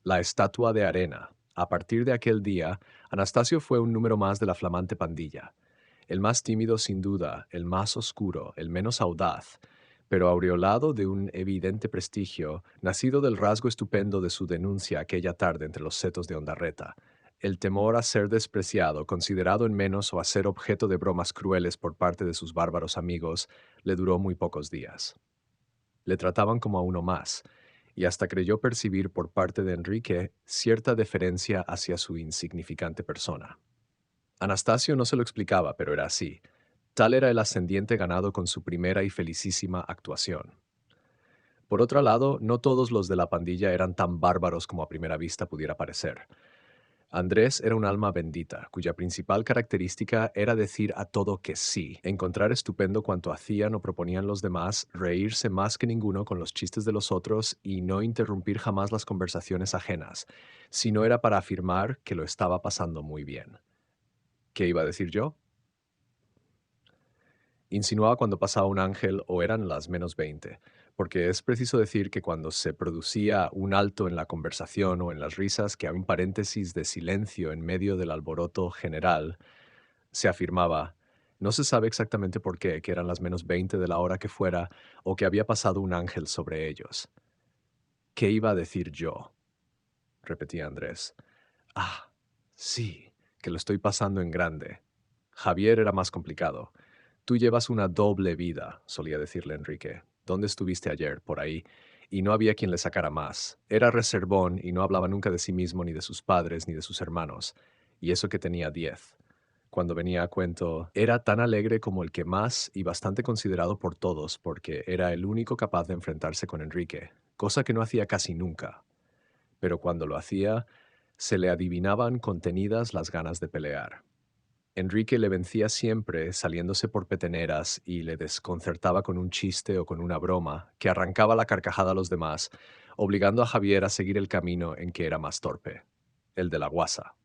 La estatua de arena. A partir de aquel día, Anastasio fue un número más de la flamante pandilla. El más tímido sin duda, el más oscuro, el menos audaz, pero aureolado de un evidente prestigio, nacido del rasgo estupendo de su denuncia aquella tarde entre los setos de Ondarreta. El temor a ser despreciado, considerado en menos o a ser objeto de bromas crueles por parte de sus bárbaros amigos, le duró muy pocos días. Le trataban como a uno más, y hasta creyó percibir por parte de Enrique cierta deferencia hacia su insignificante persona. Anastasio no se lo explicaba, pero era así. Tal era el ascendiente ganado con su primera y felicísima actuación. Por otro lado, no todos los de la pandilla eran tan bárbaros como a primera vista pudiera parecer. Andrés era un alma bendita, cuya principal característica era decir a todo que sí, encontrar estupendo cuanto hacían o proponían los demás, reírse más que ninguno con los chistes de los otros y no interrumpir jamás las conversaciones ajenas, si no era para afirmar que lo estaba pasando muy bien. ¿Qué iba a decir yo? Insinuaba cuando pasaba un ángel o eran las -20, porque es preciso decir que cuando se producía un alto en la conversación o en las risas, que había un paréntesis de silencio en medio del alboroto general, se afirmaba, no se sabe exactamente por qué, que eran las -20 de la hora que fuera, o que había pasado un ángel sobre ellos. ¿Qué iba a decir yo? Repetía Andrés. Ah, sí, que lo estoy pasando en grande. Javier era más complicado. Tú llevas una doble vida, solía decirle Enrique. ¿Dónde estuviste ayer? Por ahí. Y no había quien le sacara más. Era reservón y no hablaba nunca de sí mismo, ni de sus padres, ni de sus hermanos. Y eso que tenía 10. Cuando venía a cuento, era tan alegre como el que más y bastante considerado por todos, porque era el único capaz de enfrentarse con Enrique, cosa que no hacía casi nunca. Pero cuando lo hacía, se le adivinaban contenidas las ganas de pelear. Enrique le vencía siempre saliéndose por peteneras y le desconcertaba con un chiste o con una broma que arrancaba la carcajada a los demás, obligando a Javier a seguir el camino en que era más torpe, el de la guasa.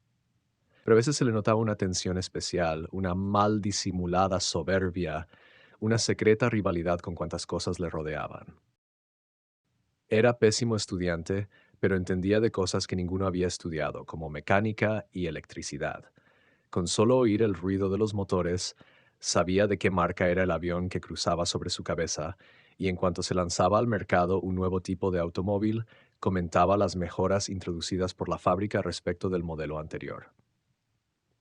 Pero a veces se le notaba una tensión especial, una mal disimulada soberbia, una secreta rivalidad con cuantas cosas le rodeaban. Era pésimo estudiante, pero entendía de cosas que ninguno había estudiado, como mecánica y electricidad. Con solo oír el ruido de los motores, sabía de qué marca era el avión que cruzaba sobre su cabeza, y en cuanto se lanzaba al mercado un nuevo tipo de automóvil, comentaba las mejoras introducidas por la fábrica respecto del modelo anterior.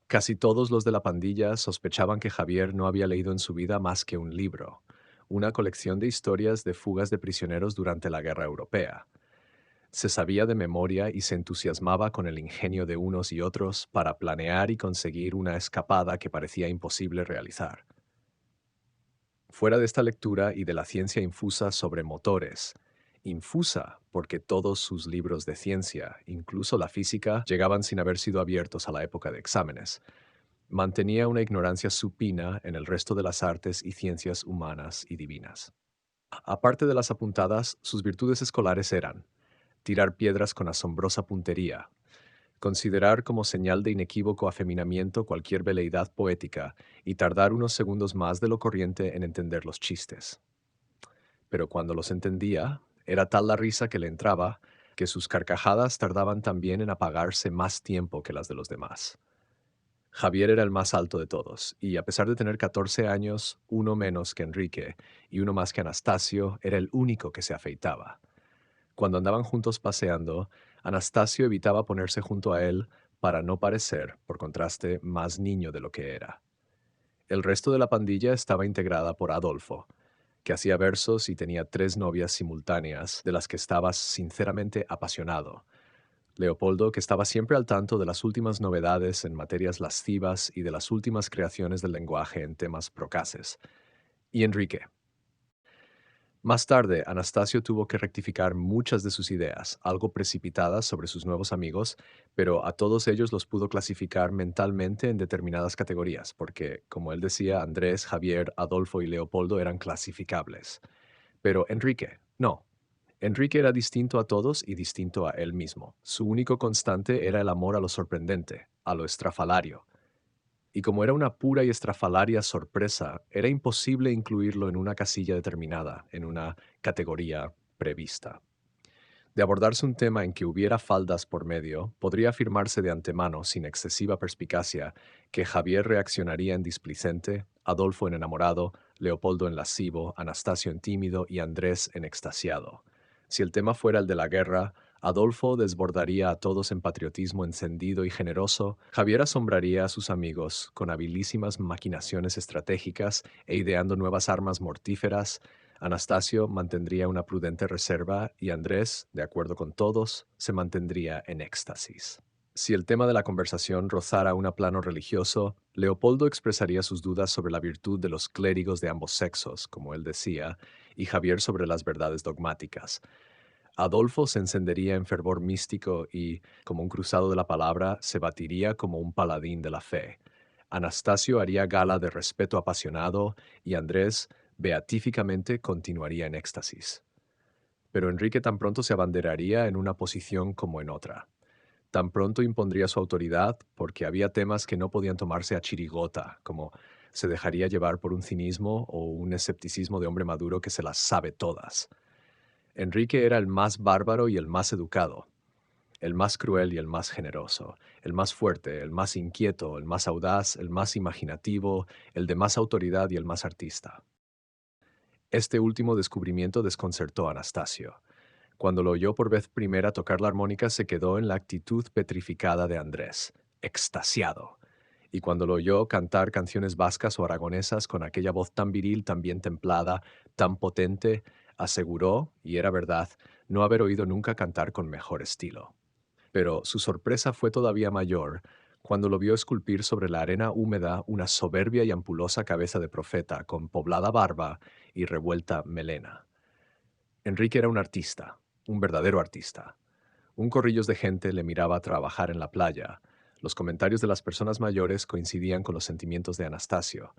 Casi todos los de la pandilla sospechaban que Javier no había leído en su vida más que un libro, una colección de historias de fugas de prisioneros durante la Guerra Europea. Se sabía de memoria y se entusiasmaba con el ingenio de unos y otros para planear y conseguir una escapada que parecía imposible realizar. Fuera de esta lectura y de la ciencia infusa sobre motores, infusa porque todos sus libros de ciencia, incluso la física, llegaban sin haber sido abiertos a la época de exámenes, mantenía una ignorancia supina en el resto de las artes y ciencias humanas y divinas. Aparte de las apuntadas, sus virtudes escolares eran tirar piedras con asombrosa puntería, considerar como señal de inequívoco afeminamiento cualquier veleidad poética y tardar unos segundos más de lo corriente en entender los chistes. Pero cuando los entendía, era tal la risa que le entraba que sus carcajadas tardaban también en apagarse más tiempo que las de los demás. Javier era el más alto de todos, y a pesar de tener 14 años, uno menos que Enrique y uno más que Anastasio, era el único que se afeitaba. Cuando andaban juntos paseando, Anastasio evitaba ponerse junto a él para no parecer, por contraste, más niño de lo que era. El resto de la pandilla estaba integrada por Adolfo, que hacía versos y tenía 3 novias simultáneas, de las que estaba sinceramente apasionado. Leopoldo, que estaba siempre al tanto de las últimas novedades en materias lascivas y de las últimas creaciones del lenguaje en temas procaces. Y Enrique. Más tarde, Anastasio tuvo que rectificar muchas de sus ideas, algo precipitadas sobre sus nuevos amigos, pero a todos ellos los pudo clasificar mentalmente en determinadas categorías, porque, como él decía, Andrés, Javier, Adolfo y Leopoldo eran clasificables. Pero Enrique, no. Enrique era distinto a todos y distinto a él mismo. Su único constante era el amor a lo sorprendente, a lo estrafalario, y como era una pura y estrafalaria sorpresa, era imposible incluirlo en una casilla determinada, en una categoría prevista. De abordarse un tema en que hubiera faldas por medio, podría afirmarse de antemano, sin excesiva perspicacia, que Javier reaccionaría en displicente, Adolfo en enamorado, Leopoldo en lascivo, Anastasio en tímido y Andrés en extasiado. Si el tema fuera el de la guerra, Adolfo desbordaría a todos en patriotismo encendido y generoso, Javier asombraría a sus amigos con habilísimas maquinaciones estratégicas e ideando nuevas armas mortíferas, Anastasio mantendría una prudente reserva y Andrés, de acuerdo con todos, se mantendría en éxtasis. Si el tema de la conversación rozara un plano religioso, Leopoldo expresaría sus dudas sobre la virtud de los clérigos de ambos sexos, como él decía, y Javier sobre las verdades dogmáticas. Adolfo se encendería en fervor místico y, como un cruzado de la palabra, se batiría como un paladín de la fe. Anastasio haría gala de respeto apasionado y Andrés, beatíficamente, continuaría en éxtasis. Pero Enrique tan pronto se abanderaría en una posición como en otra. Tan pronto impondría su autoridad porque había temas que no podían tomarse a chirigota, como se dejaría llevar por un cinismo o un escepticismo de hombre maduro que se las sabe todas. Enrique era el más bárbaro y el más educado, el más cruel y el más generoso, el más fuerte, el más inquieto, el más audaz, el más imaginativo, el de más autoridad y el más artista. Este último descubrimiento desconcertó a Anastasio. Cuando lo oyó por vez primera tocar la armónica, se quedó en la actitud petrificada de Andrés, extasiado. Y cuando lo oyó cantar canciones vascas o aragonesas con aquella voz tan viril, tan bien templada, tan potente, aseguró, y era verdad, no haber oído nunca cantar con mejor estilo. Pero su sorpresa fue todavía mayor cuando lo vio esculpir sobre la arena húmeda una soberbia y ampulosa cabeza de profeta con poblada barba y revuelta melena. Enrique era un artista, un verdadero artista. Un corrillos de gente le miraba trabajar en la playa. Los comentarios de las personas mayores coincidían con los sentimientos de Anastasio.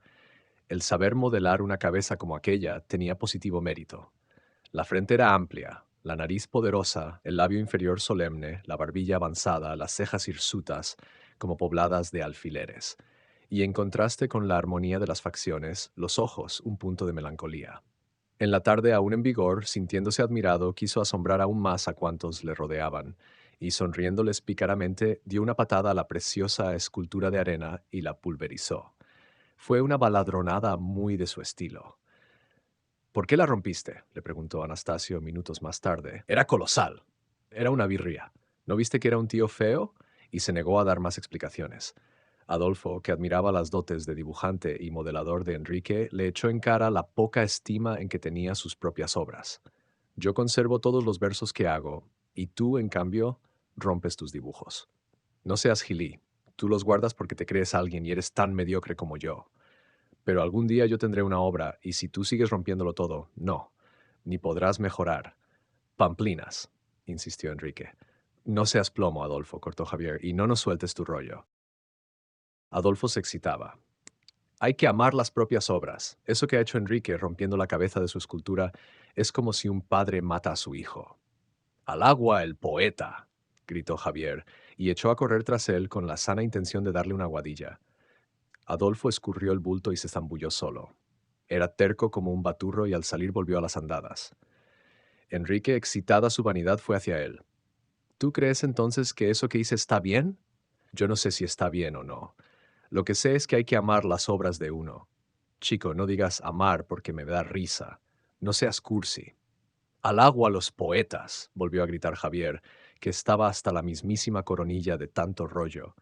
El saber modelar una cabeza como aquella tenía positivo mérito. La frente era amplia, la nariz poderosa, el labio inferior solemne, la barbilla avanzada, las cejas hirsutas, como pobladas de alfileres. Y en contraste con la armonía de las facciones, los ojos un punto de melancolía. En la tarde, aún en vigor, sintiéndose admirado, quiso asombrar aún más a cuantos le rodeaban, y sonriéndoles pícaramente, dio una patada a la preciosa escultura de arena y la pulverizó. Fue una baladronada muy de su estilo. ¿Por qué la rompiste?, le preguntó Anastasio minutos más tarde. Era colosal. Era una birria. ¿No viste que era un tío feo? Y se negó a dar más explicaciones. Adolfo, que admiraba las dotes de dibujante y modelador de Enrique, le echó en cara la poca estima en que tenía sus propias obras. Yo conservo todos los versos que hago, y tú, en cambio, rompes tus dibujos. No seas gilí. Tú los guardas porque te crees alguien y eres tan mediocre como yo. Pero algún día yo tendré una obra, y si tú sigues rompiéndolo todo, no, ni podrás mejorar. Pamplinas, insistió Enrique. No seas plomo, Adolfo, cortó Javier, y no nos sueltes tu rollo. Adolfo se excitaba. Hay que amar las propias obras. Eso que ha hecho Enrique rompiendo la cabeza de su escultura es como si un padre mata a su hijo. Al agua, el poeta, gritó Javier, y echó a correr tras él con la sana intención de darle una guadilla. Adolfo escurrió el bulto y se zambulló solo. Era terco como un baturro y al salir volvió a las andadas. Enrique, excitada su vanidad, fue hacia él. ¿Tú crees entonces que eso que hice está bien? Yo no sé si está bien o no. Lo que sé es que hay que amar las obras de uno. Chico, no digas amar porque me da risa. No seas cursi. Al agua los poetas, volvió a gritar Javier, que estaba hasta la mismísima coronilla de tanto rollo.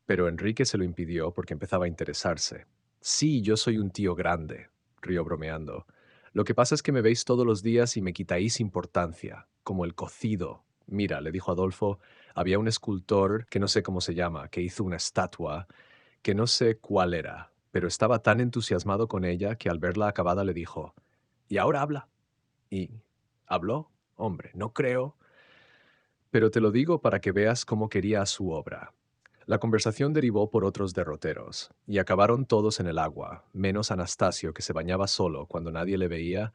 Pero Enrique se lo impidió porque empezaba a interesarse. Sí, yo soy un tío grande, rió bromeando. Lo que pasa es que me veis todos los días y me quitáis importancia, como el cocido. Mira, le dijo Adolfo, había un escultor, que no sé cómo se llama, que hizo una estatua, que no sé cuál era, pero estaba tan entusiasmado con ella que al verla acabada le dijo, ¿y ahora habla? Y habló, hombre, no creo, pero te lo digo para que veas cómo quería su obra. La conversación derivó por otros derroteros, y acabaron todos en el agua, menos Anastasio, que se bañaba solo cuando nadie le veía,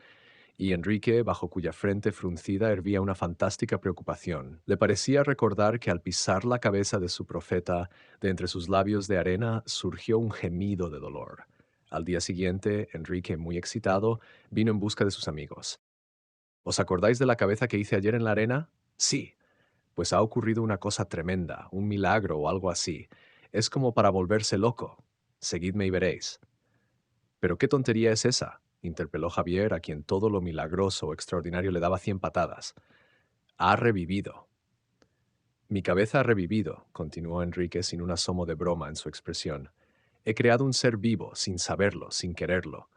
y Enrique, bajo cuya frente fruncida hervía una fantástica preocupación. Le parecía recordar que al pisar la cabeza de su profeta, de entre sus labios de arena surgió un gemido de dolor. Al día siguiente, Enrique, muy excitado, vino en busca de sus amigos. ¿Os acordáis de la cabeza que hice ayer en la arena? Sí, pues ha ocurrido una cosa tremenda, un milagro o algo así. Es como para volverse loco. Seguidme y veréis. ¿Pero qué tontería es esa?, interpeló Javier, a quien todo lo milagroso o extraordinario le daba 100 patadas. Ha revivido. Mi cabeza ha revivido, continuó Enrique sin un asomo de broma en su expresión. He creado un ser vivo, sin saberlo, sin quererlo.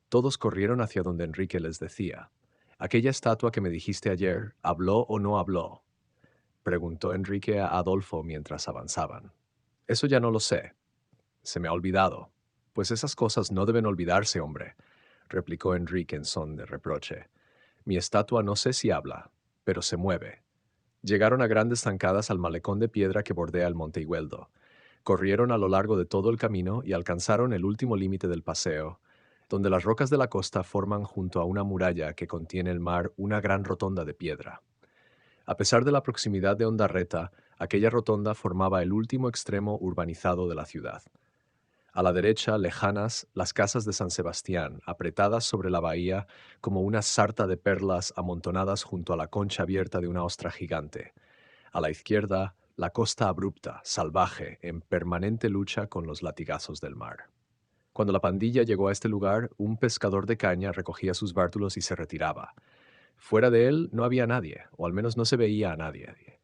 Todos corrieron hacia donde Enrique les decía. ¿Aquella estatua que me dijiste ayer, habló o no habló?, preguntó Enrique a Adolfo mientras avanzaban. Eso ya no lo sé. Se me ha olvidado. Pues esas cosas no deben olvidarse, hombre, replicó Enrique en son de reproche. Mi estatua no sé si habla, pero se mueve. Llegaron a grandes zancadas al malecón de piedra que bordea el monte Higüeldo. Corrieron a lo largo de todo el camino y alcanzaron el último límite del paseo, donde las rocas de la costa forman junto a una muralla que contiene el mar una gran rotonda de piedra. A pesar de la proximidad de Ondarreta, aquella rotonda formaba el último extremo urbanizado de la ciudad. A la derecha, lejanas, las casas de San Sebastián, apretadas sobre la bahía como una sarta de perlas amontonadas junto a la concha abierta de una ostra gigante. A la izquierda, la costa abrupta, salvaje, en permanente lucha con los latigazos del mar. Cuando la pandilla llegó a este lugar, un pescador de caña recogía sus bártulos y se retiraba. Fuera de él no había nadie, o al menos no se veía a nadie.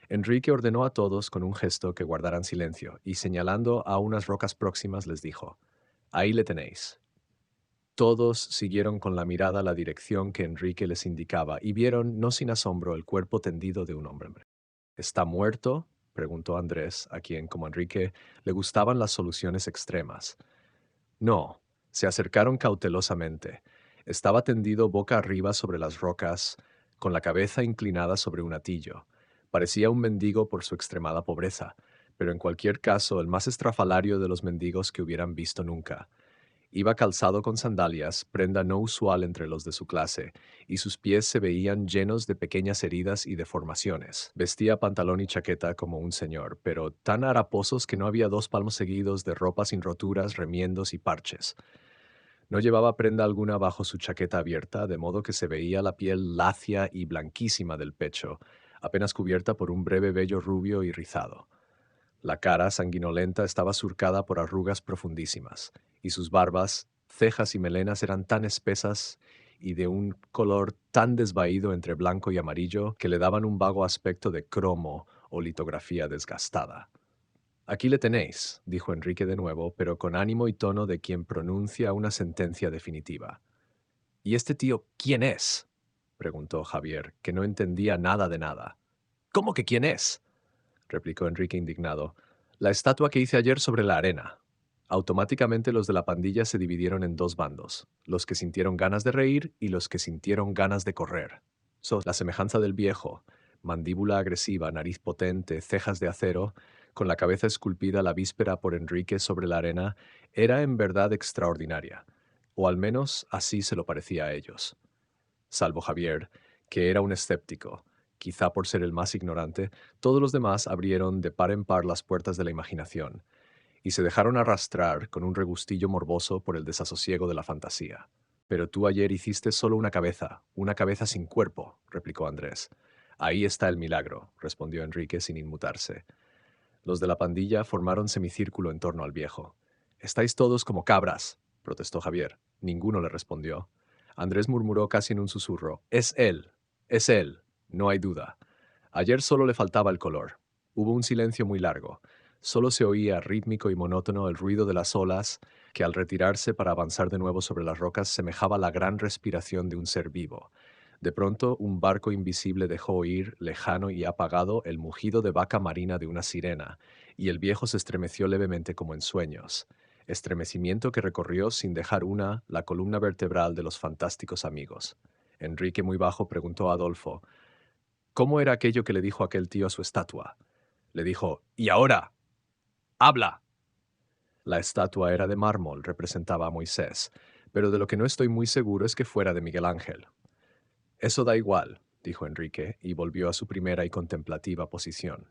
Enrique ordenó a todos con un gesto que guardaran silencio y señalando a unas rocas próximas les dijo: «Ahí le tenéis». Todos siguieron con la mirada la dirección que Enrique les indicaba y vieron, no sin asombro, el cuerpo tendido de un hombre. «¿Está muerto?», preguntó Andrés, a quien, como Enrique, le gustaban las soluciones extremas. No, se acercaron cautelosamente. Estaba tendido boca arriba sobre las rocas, con la cabeza inclinada sobre un atillo. Parecía un mendigo por su extremada pobreza, pero en cualquier caso el más estrafalario de los mendigos que hubieran visto nunca. Iba calzado con sandalias, prenda no usual entre los de su clase, y sus pies se veían llenos de pequeñas heridas y deformaciones. Vestía pantalón y chaqueta como un señor, pero tan haraposos que no había 2 palmos seguidos de ropa sin roturas, remiendos y parches. No llevaba prenda alguna bajo su chaqueta abierta, de modo que se veía la piel lacia y blanquísima del pecho, apenas cubierta por un breve vello rubio y rizado. La cara sanguinolenta estaba surcada por arrugas profundísimas, y sus barbas, cejas y melenas eran tan espesas y de un color tan desvaído entre blanco y amarillo que le daban un vago aspecto de cromo o litografía desgastada. «Aquí le tenéis», dijo Enrique de nuevo, pero con ánimo y tono de quien pronuncia una sentencia definitiva. «¿Y este tío quién es?», preguntó Javier, que no entendía nada de nada. «¿Cómo que quién es?», replicó Enrique indignado. «La estatua que hice ayer sobre la arena». Automáticamente los de la pandilla se dividieron en 2 bandos, los que sintieron ganas de reír y los que sintieron ganas de correr. La semejanza del viejo, mandíbula agresiva, nariz potente, cejas de acero, con la cabeza esculpida la víspera por Enrique sobre la arena, era en verdad extraordinaria, o al menos así se lo parecía a ellos. Salvo Javier, que era un escéptico, quizá por ser el más ignorante, todos los demás abrieron de par en par las puertas de la imaginación, y se dejaron arrastrar con un regustillo morboso por el desasosiego de la fantasía. «Pero tú ayer hiciste solo una cabeza sin cuerpo», replicó Andrés. «Ahí está el milagro», respondió Enrique sin inmutarse. Los de la pandilla formaron semicírculo en torno al viejo. «Estáis todos como cabras», protestó Javier. Ninguno le respondió. Andrés murmuró casi en un susurro: es él, no hay duda. Ayer solo le faltaba el color». Hubo un silencio muy largo. Solo se oía rítmico y monótono el ruido de las olas, que al retirarse para avanzar de nuevo sobre las rocas semejaba la gran respiración de un ser vivo. De pronto, un barco invisible dejó oír, lejano y apagado, el mugido de vaca marina de una sirena, y el viejo se estremeció levemente como en sueños, estremecimiento que recorrió sin dejar una la columna vertebral de los fantásticos amigos. Enrique, muy bajo, preguntó a Adolfo: «¿Cómo era aquello que le dijo aquel tío a su estatua?». Le dijo: «Y ahora, habla». La estatua era de mármol, representaba a Moisés, pero de lo que no estoy muy seguro es que fuera de Miguel Ángel. «Eso da igual», dijo Enrique, y volvió a su primera y contemplativa posición.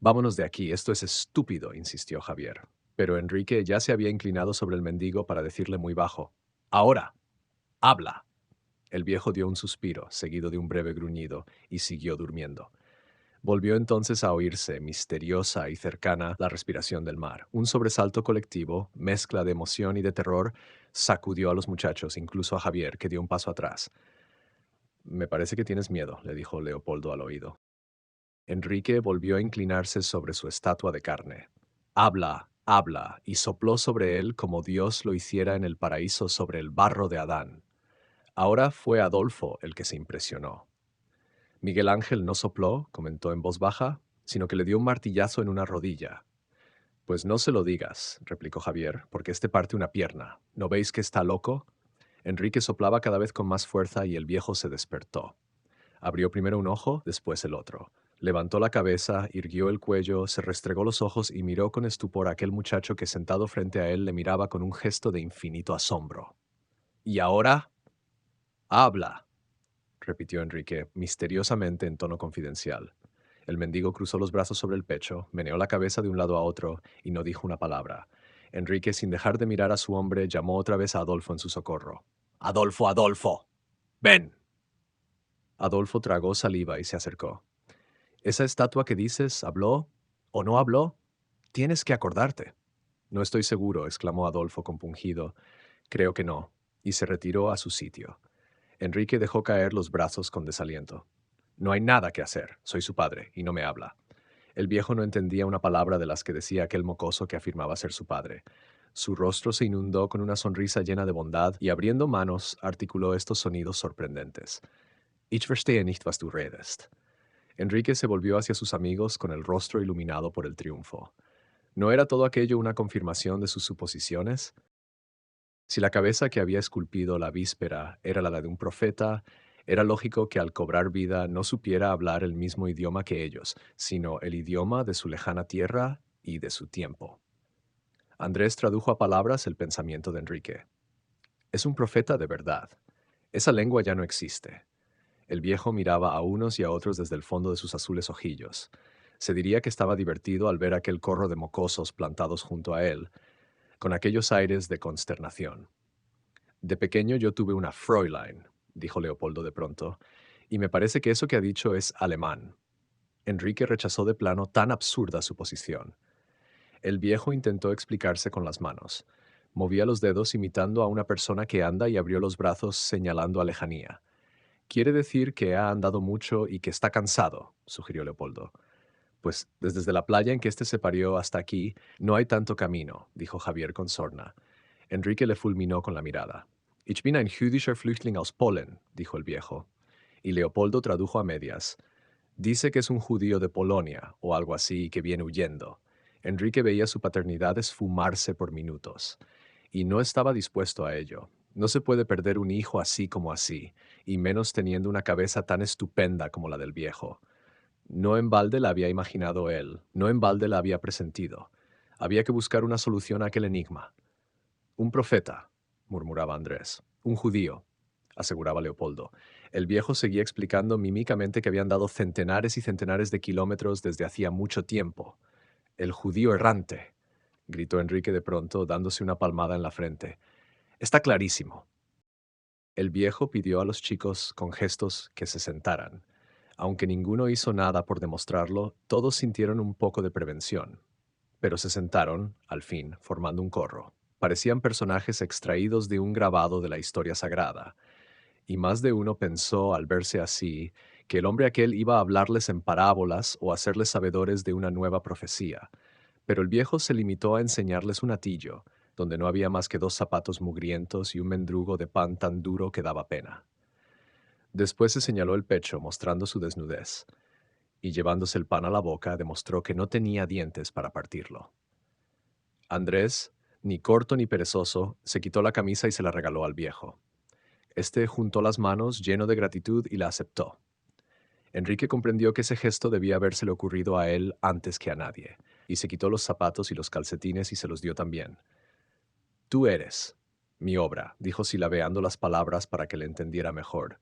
«Vámonos de aquí, esto es estúpido», insistió Javier. Pero Enrique ya se había inclinado sobre el mendigo para decirle muy bajo: «Ahora, habla». El viejo dio un suspiro, seguido de un breve gruñido, y siguió durmiendo. Volvió entonces a oírse, misteriosa y cercana, la respiración del mar. Un sobresalto colectivo, mezcla de emoción y de terror, sacudió a los muchachos, incluso a Javier, que dio un paso atrás. Me parece que tienes miedo, le dijo Leopoldo al oído. Enrique volvió a inclinarse sobre su estatua de carne. Habla, habla, y sopló sobre él como Dios lo hiciera en el paraíso sobre el barro de Adán. Ahora fue Adolfo el que se impresionó. Miguel Ángel no sopló, comentó en voz baja, sino que le dio un martillazo en una rodilla. Pues no se lo digas, replicó Javier, porque este parte una pierna. ¿No veis que está loco? Enrique soplaba cada vez con más fuerza y el viejo se despertó. Abrió primero un ojo, después el otro. Levantó la cabeza, irguió el cuello, se restregó los ojos y miró con estupor a aquel muchacho que sentado frente a él le miraba con un gesto de infinito asombro. ¿Y ahora? Habla, repitió Enrique, misteriosamente en tono confidencial. El mendigo cruzó los brazos sobre el pecho, meneó la cabeza de un lado a otro y no dijo una palabra. Enrique, sin dejar de mirar a su hombre, llamó otra vez a Adolfo en su socorro. ¡Adolfo, Adolfo! ¡Ven! Adolfo tragó saliva y se acercó. ¿Esa estatua que dices habló o no habló? Tienes que acordarte. No estoy seguro, exclamó Adolfo compungido. Creo que no, y se retiró a su sitio. Enrique dejó caer los brazos con desaliento. No hay nada que hacer, soy su padre, y no me habla. El viejo no entendía una palabra de las que decía aquel mocoso que afirmaba ser su padre. Su rostro se inundó con una sonrisa llena de bondad y abriendo manos articuló estos sonidos sorprendentes. Ich verstehe nicht, was du redest. Enrique se volvió hacia sus amigos con el rostro iluminado por el triunfo. ¿No era todo aquello una confirmación de sus suposiciones? Si la cabeza que había esculpido la víspera era la de un profeta, era lógico que al cobrar vida no supiera hablar el mismo idioma que ellos, sino el idioma de su lejana tierra y de su tiempo. Andrés tradujo a palabras el pensamiento de Enrique. Es un profeta de verdad. Esa lengua ya no existe. El viejo miraba a unos y a otros desde el fondo de sus azules ojillos. Se diría que estaba divertido al ver aquel corro de mocosos plantados junto a él, con aquellos aires de consternación. De pequeño yo tuve una Fräulein, dijo Leopoldo de pronto, y me parece que eso que ha dicho es alemán. Enrique rechazó de plano tan absurda suposición. El viejo intentó explicarse con las manos. Movía los dedos imitando a una persona que anda y abrió los brazos señalando a lejanía. Quiere decir que ha andado mucho y que está cansado, sugirió Leopoldo. Pues desde la playa en que éste se parió hasta aquí no hay tanto camino, dijo Javier con sorna. Enrique le fulminó con la mirada. Ich bin ein jüdischer Flüchtling aus Polen, dijo el viejo. Y Leopoldo tradujo a medias. Dice que es un judío de Polonia, o algo así, que viene huyendo. Enrique veía su paternidad esfumarse por minutos. Y no estaba dispuesto a ello. No se puede perder un hijo así como así, y menos teniendo una cabeza tan estupenda como la del viejo. No en balde la había imaginado él, no en balde la había presentido. Había que buscar una solución a aquel enigma. Un profeta, murmuraba Andrés. Un judío, aseguraba Leopoldo. El viejo seguía explicando mímicamente que habían dado centenares y centenares de kilómetros desde hacía mucho tiempo. El judío errante, gritó Enrique de pronto, dándose una palmada en la frente. Está clarísimo. El viejo pidió a los chicos con gestos que se sentaran. Aunque ninguno hizo nada por demostrarlo, todos sintieron un poco de prevención. Pero se sentaron, al fin, formando un corro. Parecían personajes extraídos de un grabado de la historia sagrada. Y más de uno pensó, al verse así, que el hombre aquel iba a hablarles en parábolas o hacerles sabedores de una nueva profecía. Pero el viejo se limitó a enseñarles un atillo, donde no había más que 2 zapatos mugrientos y un mendrugo de pan tan duro que daba pena. Después se señaló el pecho, mostrando su desnudez, y llevándose el pan a la boca, demostró que no tenía dientes para partirlo. Andrés, ni corto ni perezoso, se quitó la camisa y se la regaló al viejo. Este juntó las manos, lleno de gratitud, y la aceptó. Enrique comprendió que ese gesto debía habérsele ocurrido a él antes que a nadie, y se quitó los zapatos y los calcetines y se los dio también. Tú eres mi obra, dijo silabeando las palabras para que le entendiera mejor.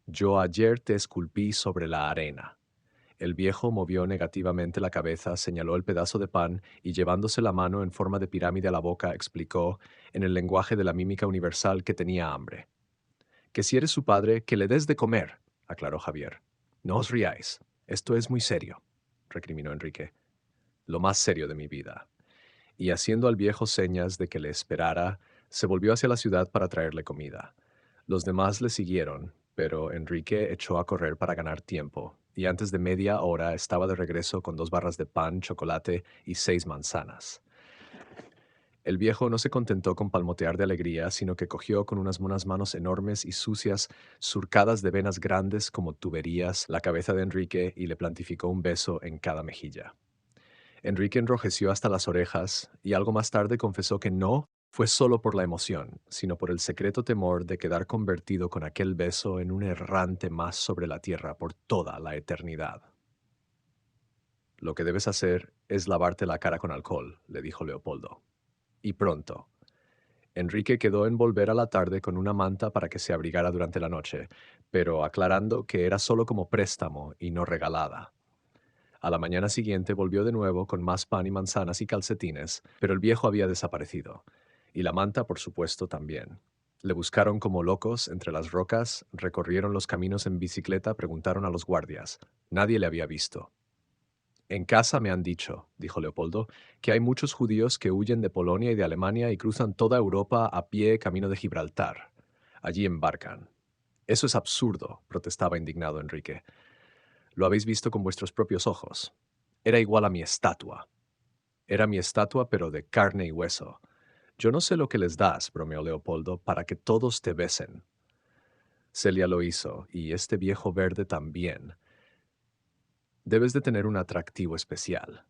Yo ayer te esculpí sobre la arena. El viejo movió negativamente la cabeza, señaló el pedazo de pan y llevándose la mano en forma de pirámide a la boca, explicó, en el lenguaje de la mímica universal, que tenía hambre. Que si eres su padre, que le des de comer, aclaró Javier. No os riáis. Esto es muy serio, recriminó Enrique. Lo más serio de mi vida. Y haciendo al viejo señas de que le esperara, se volvió hacia la ciudad para traerle comida. Los demás le siguieron, pero Enrique echó a correr para ganar tiempo, y antes de media hora estaba de regreso con 2 barras de pan, chocolate y 6 manzanas. El viejo no se contentó con palmotear de alegría, sino que cogió con unas manos enormes y sucias, surcadas de venas grandes como tuberías, la cabeza de Enrique y le plantificó un beso en cada mejilla. Enrique enrojeció hasta las orejas y algo más tarde confesó que no fue solo por la emoción, sino por el secreto temor de quedar convertido con aquel beso en un errante más sobre la tierra por toda la eternidad. Lo que debes hacer es lavarte la cara con alcohol, le dijo Leopoldo. Y pronto. Enrique quedó en volver a la tarde con una manta para que se abrigara durante la noche, pero aclarando que era solo como préstamo y no regalada. A la mañana siguiente volvió de nuevo con más pan y manzanas y calcetines, pero el viejo había desaparecido, y la manta, por supuesto, también. Le buscaron como locos entre las rocas, recorrieron los caminos en bicicleta, preguntaron a los guardias. Nadie le había visto. En casa me han dicho, dijo Leopoldo, que hay muchos judíos que huyen de Polonia y de Alemania y cruzan toda Europa a pie camino de Gibraltar. Allí embarcan. Eso es absurdo, protestaba indignado Enrique. Lo habéis visto con vuestros propios ojos. Era igual a mi estatua. Era mi estatua, pero de carne y hueso. Yo no sé lo que les das, bromeó Leopoldo, para que todos te besen. Celia lo hizo, y este viejo verde también. Debes de tener un atractivo especial.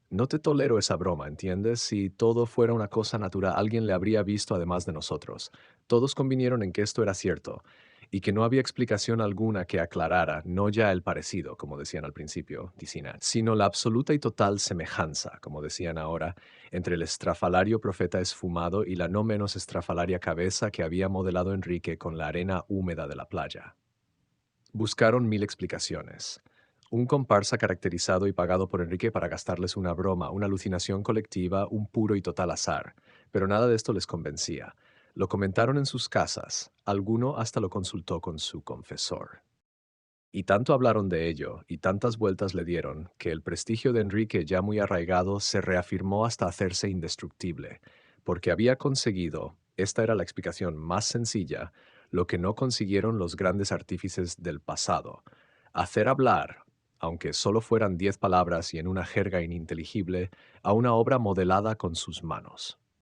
No te tolero esa broma, ¿entiendes? Si todo fuera una cosa natural, alguien le habría visto además de nosotros. Todos convinieron en que esto era cierto, y que no había explicación alguna que aclarara, no ya el parecido, como decían al principio, Ticina, sino la absoluta y total semejanza, como decían ahora, entre el estrafalario profeta esfumado y la no menos estrafalaria cabeza que había modelado Enrique con la arena húmeda de la playa. Buscaron 1000 explicaciones. Un comparsa caracterizado y pagado por Enrique para gastarles una broma, una alucinación colectiva, un puro y total azar. Pero nada de esto les convencía. Lo comentaron en sus casas. Alguno hasta lo consultó con su confesor. Y tanto hablaron de ello, y tantas vueltas le dieron, que el prestigio de Enrique, ya muy arraigado, se reafirmó hasta hacerse indestructible, porque había conseguido, esta era la explicación más sencilla, lo que no consiguieron los grandes artífices del pasado: hacer hablar, aunque solo fueran 10 palabras y en una jerga ininteligible, a una obra modelada con sus manos.